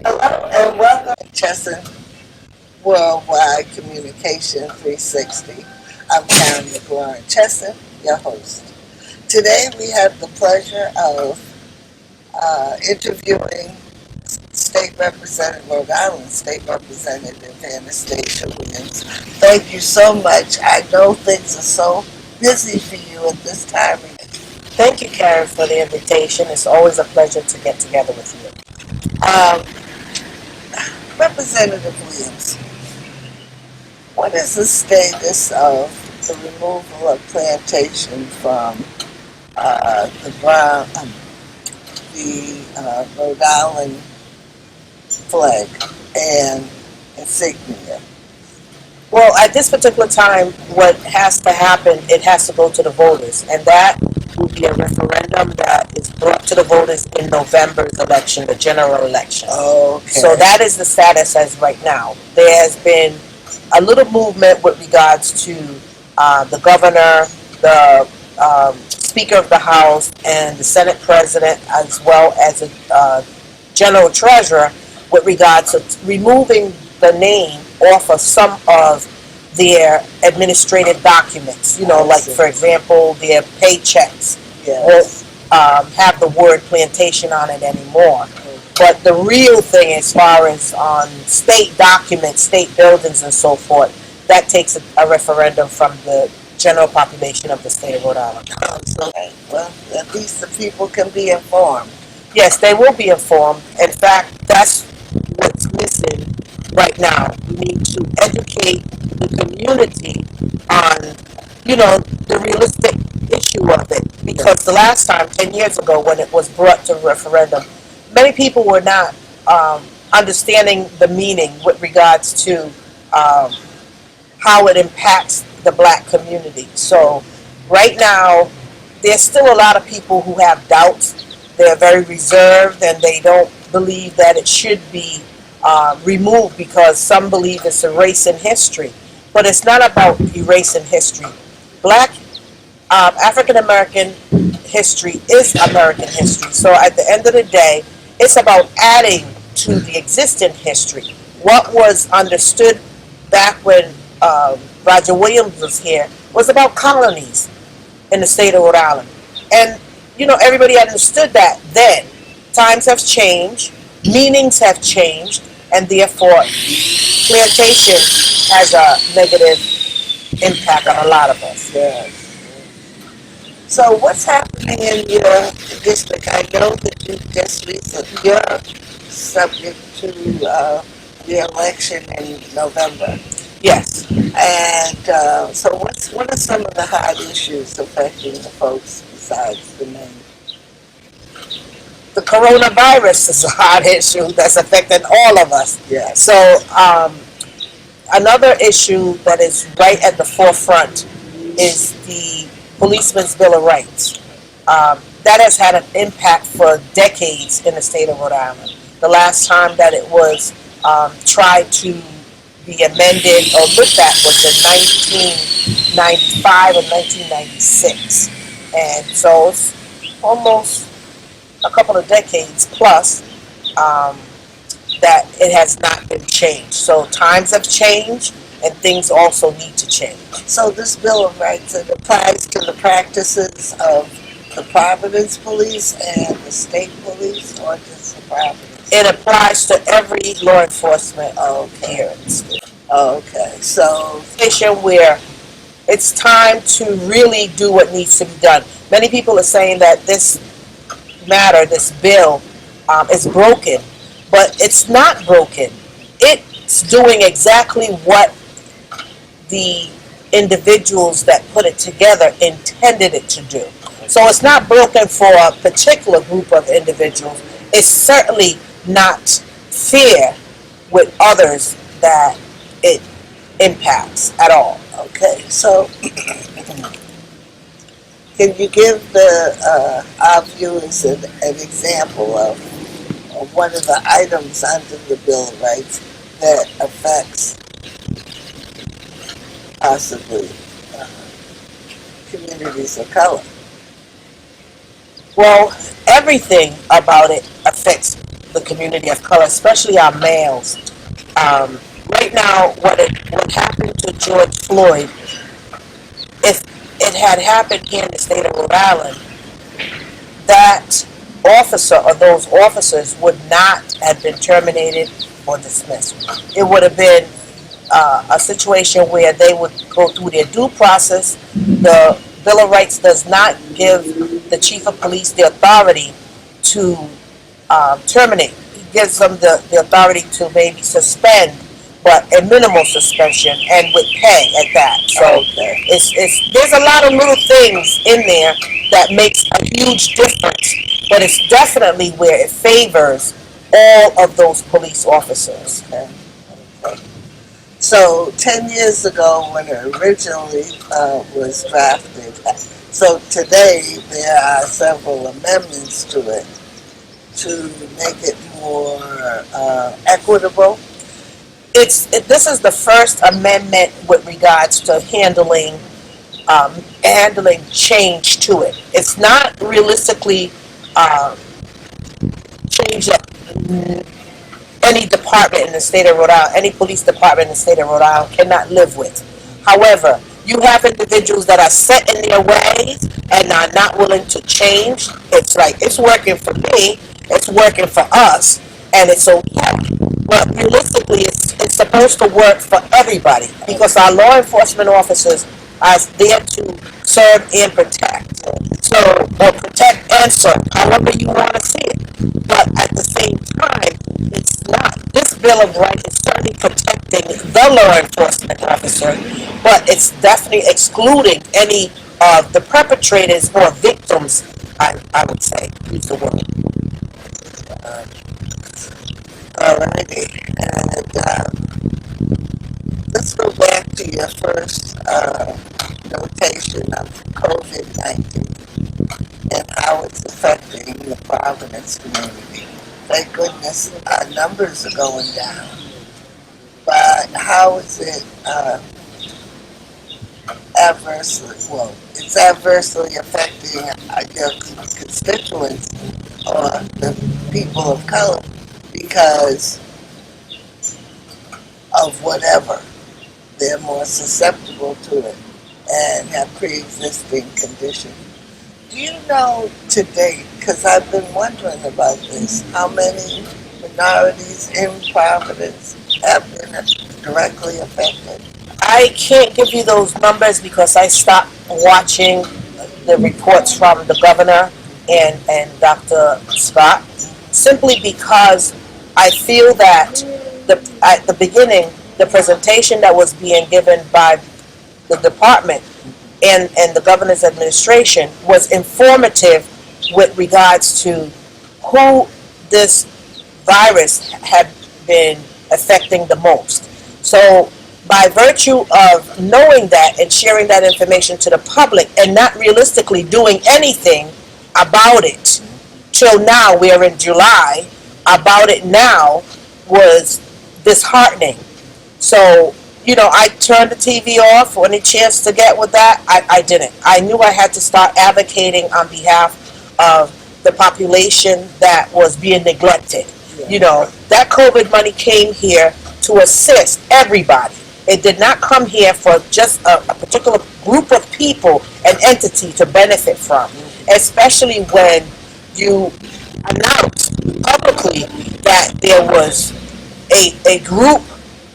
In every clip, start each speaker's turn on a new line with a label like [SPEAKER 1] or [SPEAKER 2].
[SPEAKER 1] Hello and welcome to Chesson Worldwide Communications 360. I'm Karen McLaurin Chesson, your host. Today we have the pleasure of interviewing State Representative, Rhode Island State Representative Anastasia Williams. Thank you so much. I know things are so busy for you at this time.
[SPEAKER 2] Thank you, Karen, for the invitation. It's always a pleasure to get together with you.
[SPEAKER 1] Um, Representative Williams, what is the status of the removal of plantation from the Rhode Island flag and insignia?
[SPEAKER 2] Well, at this particular time, what has to happen, it has to go to the voters, and that will be a referendum that is brought to the voters in November's election, the general election.
[SPEAKER 1] Okay.
[SPEAKER 2] So that is the status as right now. There has been a little movement with regards to the governor, the Speaker of the House, and the Senate President, as well as the General Treasurer, with regards to removing the name off of some of their administrative documents. You know, like, for example, their paychecks
[SPEAKER 1] Yes.
[SPEAKER 2] won't have the word plantation on it anymore. But the real thing, as far as on state documents, state buildings, and so forth, that takes a referendum from the general population of the state of Rhode Island.
[SPEAKER 1] Okay. Well, at least the people can be informed.
[SPEAKER 2] Yes, they will be informed. In fact, that's what's missing right now. We need to educate the community on, the realistic issue of it. Because the last time, 10 years ago, when it was brought to referendum, many people were not understanding the meaning with regards to how it impacts the black community. So right now, there's still a lot of people who have doubts. They're very reserved, and they don't believe that it should be removed because some believe it's erasing history. But it's not about erasing history. Black African American history is American history. So at the end of the day, it's about adding to the existing history. What was understood back when Roger Williams was here was about colonies in the state of Rhode Island. And, everybody understood that then. Times have changed, meanings have changed, and therefore plantation has a negative impact on a lot of us.
[SPEAKER 1] Yes. So what's happening in your district? I know that you just recently, you're subject to the election in November.
[SPEAKER 2] Yes.
[SPEAKER 1] And so what are some of the hot issues affecting the folks besides the name?
[SPEAKER 2] The coronavirus is a hot issue that's affecting all of us.
[SPEAKER 1] Yes.
[SPEAKER 2] So another issue that is right at the forefront is the Policeman's Bill of Rights. That has had an impact for decades in the state of Rhode Island. The last time that it was tried to be amended or looked at was in 1995 or 1996. And so it's almost a couple of decades plus that it has not been changed. So times have changed, and things also need to change.
[SPEAKER 1] So this Bill of Rights, it applies to the practices of the Providence Police and the state police, or just the Providence?
[SPEAKER 2] It applies to every law enforcement here in the state.
[SPEAKER 1] Okay, so
[SPEAKER 2] Situation where it's time to really do what needs to be done. Many people are saying that this bill, is broken, but it's not broken. It's doing exactly what the individuals that put it together intended it to do. So it's not broken for a particular group of individuals. It's certainly not fair with others that it impacts at all.
[SPEAKER 1] okay, so can you give our viewers an example of one of the items under the Bill of Rights that affects possibly communities of color?
[SPEAKER 2] Well, everything about it affects the community of color, especially our males. Um, right now, what happened to George Floyd, if it had happened here in the state of Rhode Island, that officer or those officers would not have been terminated or dismissed. It would have been a situation where they would go through their due process. The Bill of Rights does not give the chief of police the authority to terminate. He gives them the authority to maybe suspend, but a minimal suspension and with pay at that. So
[SPEAKER 1] Okay.
[SPEAKER 2] it's there's a lot of little things in there that makes a huge difference, but it's definitely where it favors all of those police officers.
[SPEAKER 1] Okay. Okay. So 10 years ago, when it originally was drafted, so today there are several amendments to it to make it more equitable.
[SPEAKER 2] This is the first amendment with regards to handling change to it. It's not realistically change that any department in the state of Rhode Island, any police department in the state of Rhode Island cannot live with. However, you have individuals that are set in their ways and are not willing to change. It's like, it's working for me, it's working for us, and it's okay. But realistically, it's supposed to work for everybody because our law enforcement officers are there to serve and protect. So, or protect and serve, however you want to see it. But at the same time, it's not. This Bill of Rights is certainly protecting the law enforcement officer, but it's definitely excluding any of the perpetrators or victims, I would say, use the word.
[SPEAKER 1] Alrighty. And let's go back to your first notation of COVID-19 and how it's affecting the Providence community. Thank goodness our numbers are going down. But how is it adversely, well, it's adversely affecting your constituents or the people of color because of whatever. They're more susceptible to it and have pre-existing conditions. Do you know to date, because I've been wondering about this, how many minorities in Providence have been directly affected?
[SPEAKER 2] I can't give you those numbers because I stopped watching the reports from the governor and Dr. Scott, simply because I feel that at the beginning, the presentation that was being given by the department and the governor's administration was informative with regards to who this virus had been affecting the most. So by virtue of knowing that and sharing that information to the public and not realistically doing anything about it till now, we are in July, about it now was disheartening. So, I turned the TV off when a chance to get with that. I didn't. I knew I had to start advocating on behalf of the population that was being neglected. That COVID money came here to assist everybody. It did not come here for just a particular group of people and entity to benefit from, especially when you announced publicly that there was a group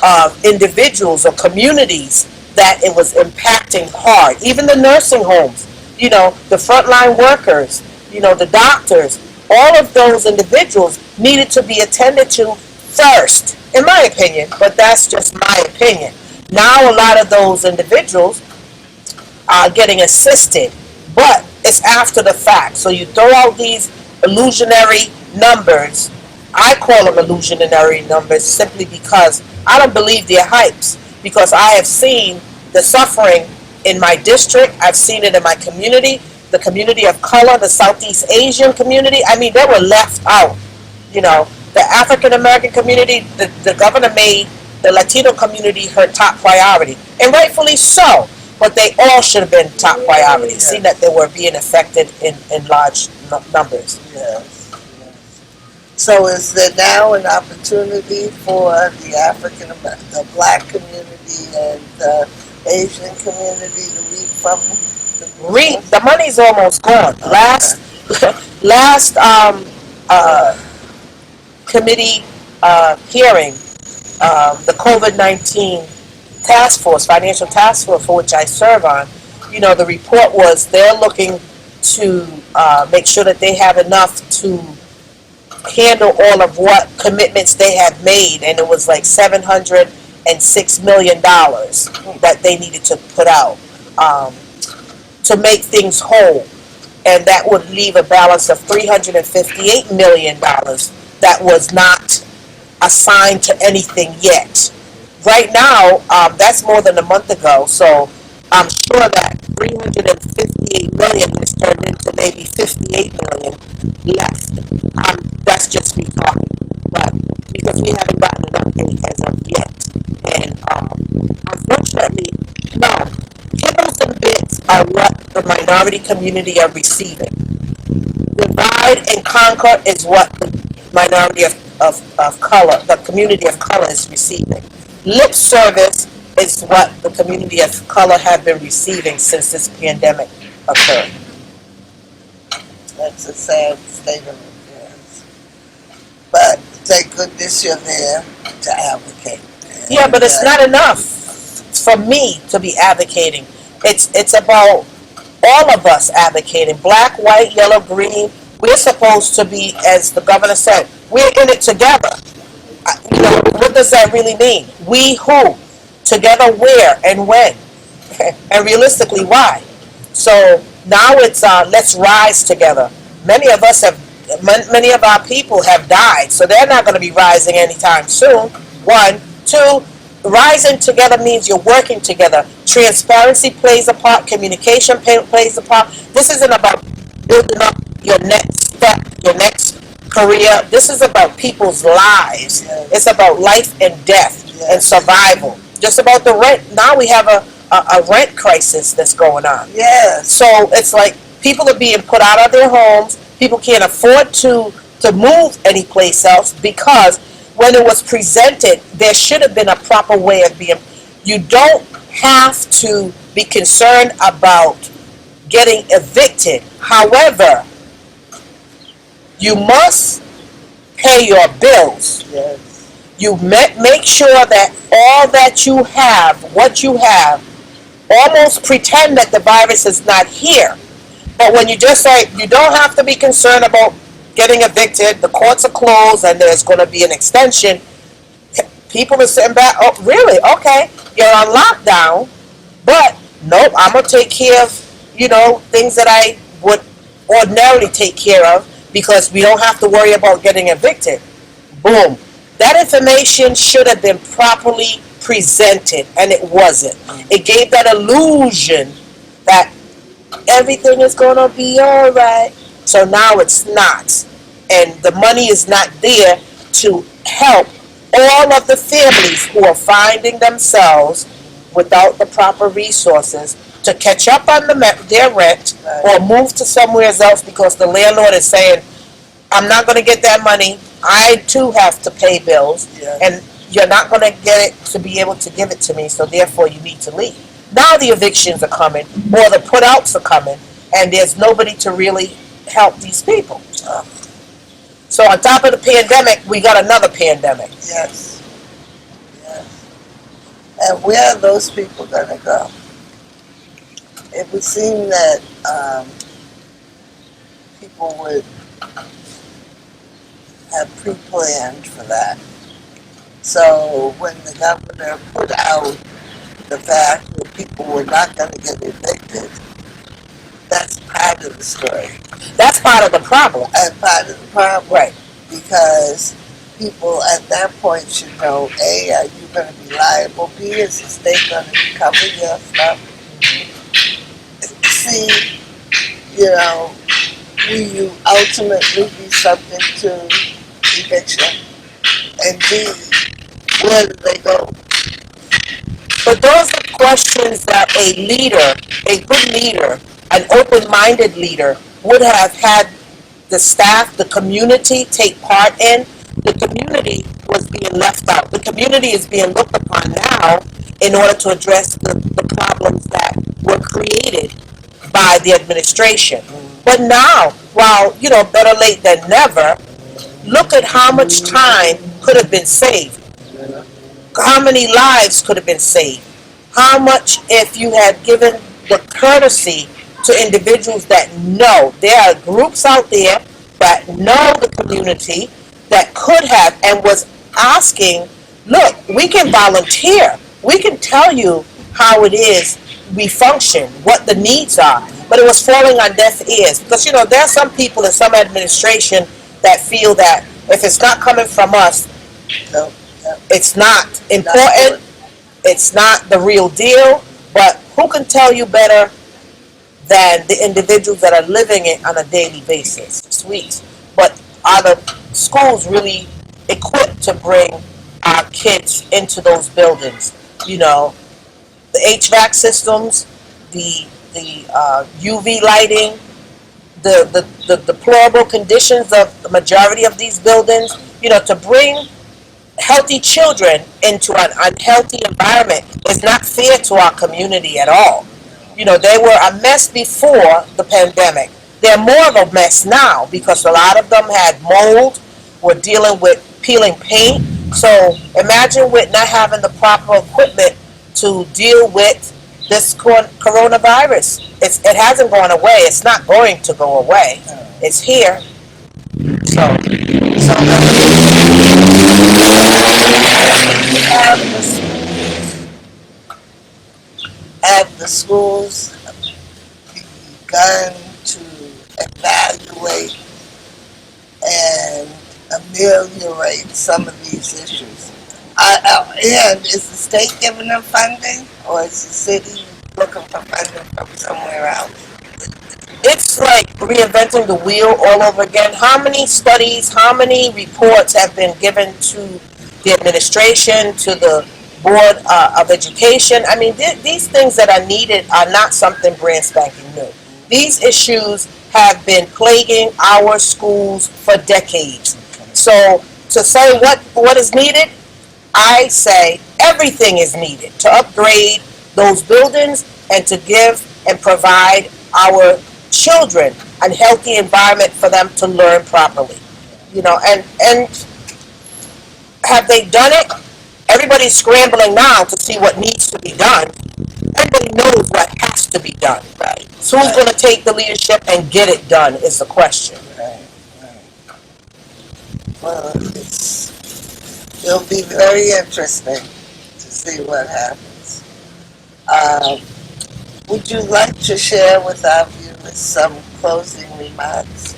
[SPEAKER 2] of individuals or communities that it was impacting hard. Even the nursing homes, the frontline workers, the doctors, all of those individuals needed to be attended to first, in my opinion, but that's just my opinion. Now a lot of those individuals are getting assisted, but it's after the fact. So you throw out these illusionary numbers. I call them illusionary numbers simply because I don't believe they're hypes, because I have seen the suffering in my district. I've seen it in my community, the community of color, the Southeast Asian community. I mean, they were left out. The African American community, the governor made the Latino community her top priority, and rightfully so. But they all should have been top priorities, seeing that they were being affected in large numbers.
[SPEAKER 1] Yes. So is there now an opportunity for the black community and the Asian community to reap from the
[SPEAKER 2] The
[SPEAKER 1] resources?
[SPEAKER 2] money's almost gone.
[SPEAKER 1] Okay.
[SPEAKER 2] Last committee hearing, the COVID-19 task force, financial task force for which I serve on, the report was they're looking to make sure that they have enough to handle all of what commitments they have made, and it was like $706 million that they needed to put out um, to make things whole, and that would leave a balance of $358 million that was not assigned to anything yet. Right now, that's more than a month ago, so I'm sure that 358 million has turned into maybe 58 million left. That's just me talking, but because we haven't gotten an update as of yet, and unfortunately, no, kibbles and bits are what the minority community are receiving. Divide and conquer is what the minority of color, the community of color is receiving. Lip service is what the community of color have been receiving since this pandemic occurred.
[SPEAKER 1] That's a sad state of affairs. But thank goodness you're there to advocate.
[SPEAKER 2] Yeah, but it's
[SPEAKER 1] And,
[SPEAKER 2] not enough for me to be advocating. It's about all of us advocating. Black, white, yellow, green. We're supposed to be, as the governor said, we're in it together. What does that really mean? We who? Together where and when? And realistically, why? So now it's let's rise together. Many of us have, many of our people have died, so they're not going to be rising anytime soon. One, two, rising together means you're working together. Transparency plays a part. Communication plays a part. This isn't about building up your next step, your next career. This is about people's lives.
[SPEAKER 1] yes,
[SPEAKER 2] It's about life and death and
[SPEAKER 1] yes,
[SPEAKER 2] survival. Just about the rent. Now we have a rent crisis that's going on.
[SPEAKER 1] yes,
[SPEAKER 2] So it's like people are being put out of their homes. People can't afford to move anyplace else because when it was presented, there should have been a proper way of being. You don't have to be concerned about getting evicted. However, you must pay your bills.
[SPEAKER 1] yes,
[SPEAKER 2] You make sure that all that you have, what you have, almost pretend that the virus is not here. But when you just say you don't have to be concerned about getting evicted, the courts are closed and there's going to be an extension, people are sitting back, oh, really? Okay, you're on lockdown, but nope, I'm going to take care of, things that I would ordinarily take care of because we don't have to worry about getting evicted. Boom. That information should have been properly presented, and it wasn't. It gave that illusion that everything is going to be all right. So now it's not. And the money is not there to help all of the families who are finding themselves without the proper resources to catch up on their rent or move to somewhere else because the landlord is saying, I'm not going to get that money. I too have to pay bills,
[SPEAKER 1] yes.
[SPEAKER 2] and you're not going to get it to be able to give it to me, so therefore you need to leave. Now the evictions are coming, or the put-outs are coming, and there's nobody to really help these people. So on top of the pandemic, we got another pandemic.
[SPEAKER 1] Yes, yes. And where are those people going to go? It would seem that people would have pre-planned for that. So when the governor put out the fact that people were not going to get evicted, that's part of the story.
[SPEAKER 2] That's part of the problem.
[SPEAKER 1] And part of the problem.
[SPEAKER 2] Right.
[SPEAKER 1] Because people at that point should know, A, are you going to be liable? B, is the state going to cover your stuff? C, will you ultimately be subject to eviction? And D, where do they go?
[SPEAKER 2] But those are questions that a leader, a good leader, an open-minded leader would have had the staff, the community take part in, the community was being left out. The community is being looked upon now in order to address the problems that were created by the administration. But now, while, better late than never, look at how much time could have been saved. How many lives could have been saved? How much if you had given the courtesy to individuals that know there are groups out there that know the community that could have and was asking, look, we can volunteer. We can tell you how it is we function, what the needs are. But it was falling on deaf ears because, there are some people in some administration that feel that if it's not coming from us,
[SPEAKER 1] No, no,
[SPEAKER 2] it's not
[SPEAKER 1] not
[SPEAKER 2] important,
[SPEAKER 1] good.
[SPEAKER 2] it's not the real deal. But who can tell you better than the individuals that are living it on a daily basis? Sweet. But are the schools really equipped to bring our kids into those buildings? The HVAC systems, the UV lighting, the deplorable conditions of the majority of these buildings, to bring healthy children into an unhealthy environment is not fair to our community at all. They were a mess before the pandemic. They're more of a mess now because a lot of them had mold, were dealing with peeling paint. So imagine with not having the proper equipment to deal with this coronavirus. It hasn't gone away. It's not going to go away. It's here. So
[SPEAKER 1] So have the schools begun to evaluate and ameliorate some of these issues? And is the state giving them funding, or is the city looking for funding from somewhere else?
[SPEAKER 2] it's like reinventing the wheel all over again. How many studies, how many reports have been given to the administration, to the Board of Education? I mean, these things that are needed are not something brand spanking new. These issues have been plaguing our schools for decades. So to say what is needed, I say everything is needed to upgrade those buildings and to give and provide our children a healthy environment for them to learn properly. And have they done it? Everybody's scrambling now to see what needs to be done. Everybody knows what has to be done.
[SPEAKER 1] Right,
[SPEAKER 2] So who's
[SPEAKER 1] right,
[SPEAKER 2] going to take the leadership and get it done is the question.
[SPEAKER 1] right, right. Well, it'll be very interesting to see what happens. Um, would you like to share with our viewers some closing remarks?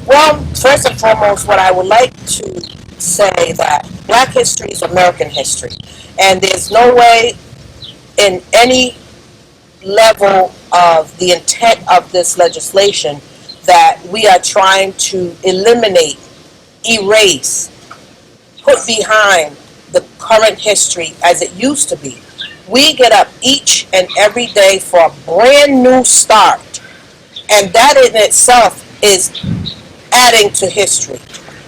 [SPEAKER 2] Well, first and foremost, what I would like to say that Black history is American history, and there's no way in any level of the intent of this legislation that we are trying to eliminate, erase, put behind the current history as it used to be. We get up each and every day for a brand new start, and that in itself is adding to history.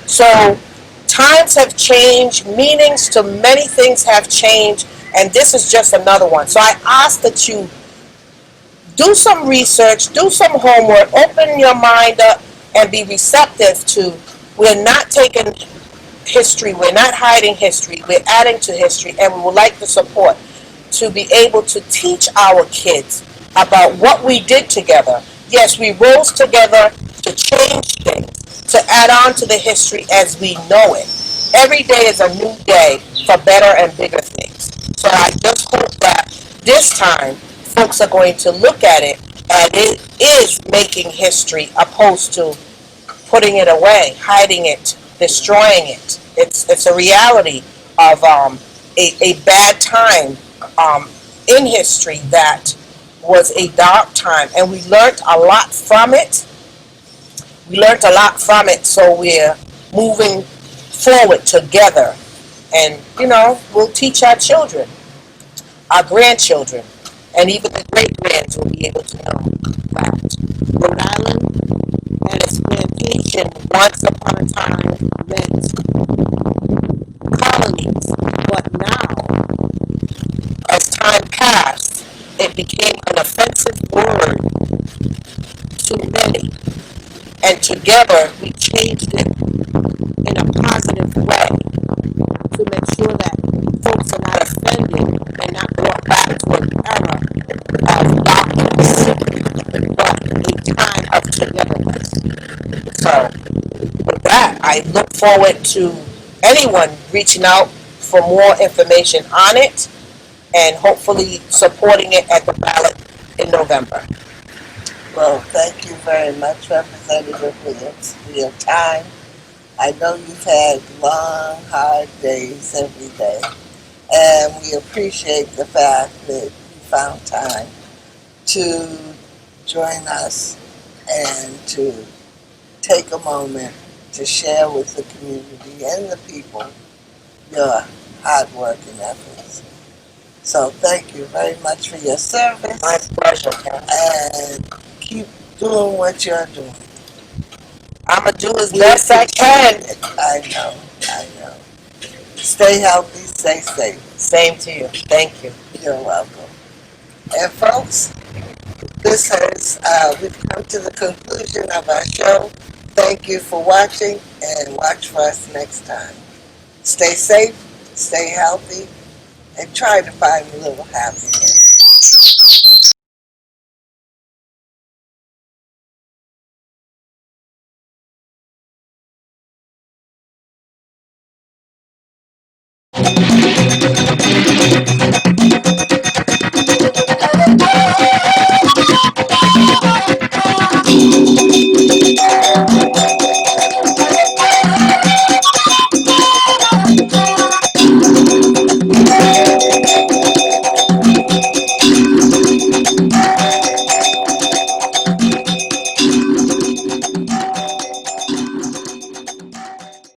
[SPEAKER 2] So times have changed, meanings to many things have changed, and this is just another one. So I ask that you do some research, do some homework, open your mind up, and be receptive to, we're not taking history, we're not hiding history, we're adding to history, and we would like the support to be able to teach our kids about what we did together. Yes, we rose together to change things, to add on to the history as we know it. Every day is a new day for better and bigger things. So I just hope that this time folks are going to look at it and it is making history opposed to putting it away, hiding it, destroying it. It's a reality of a bad time in history that was a dark time, and we learned a lot from it. So we're moving forward together, and we'll teach our children, our grandchildren, and even the great grands will be able to know that Rhode Island and its plantations communication once upon a time meant colonies, but now, as time passed, it became an offensive word to many. And together, we changed it in a positive way to make sure that folks are not offended and not brought back to an era of darkness, but a time of togetherness. So, with that, I look forward to anyone reaching out for more information on it and hopefully supporting it at the ballot in November.
[SPEAKER 1] Well, thank you very much, Representative Williams, for your time. I know you've had long, hard days every day, and we appreciate the fact that you found time to join us and to take a moment to share with the community and the people your hard work and efforts. So thank you very much for your service.
[SPEAKER 2] My pleasure, Ken.
[SPEAKER 1] And keep doing what you're doing.
[SPEAKER 2] I'm going to do as best I can.
[SPEAKER 1] I know. Stay healthy, stay safe.
[SPEAKER 2] Same to you. Thank you.
[SPEAKER 1] You're welcome. And folks, this has, we've come to the conclusion of our show. Thank you for watching, and watch for us next time. Stay safe, stay healthy, and try to find a little happiness.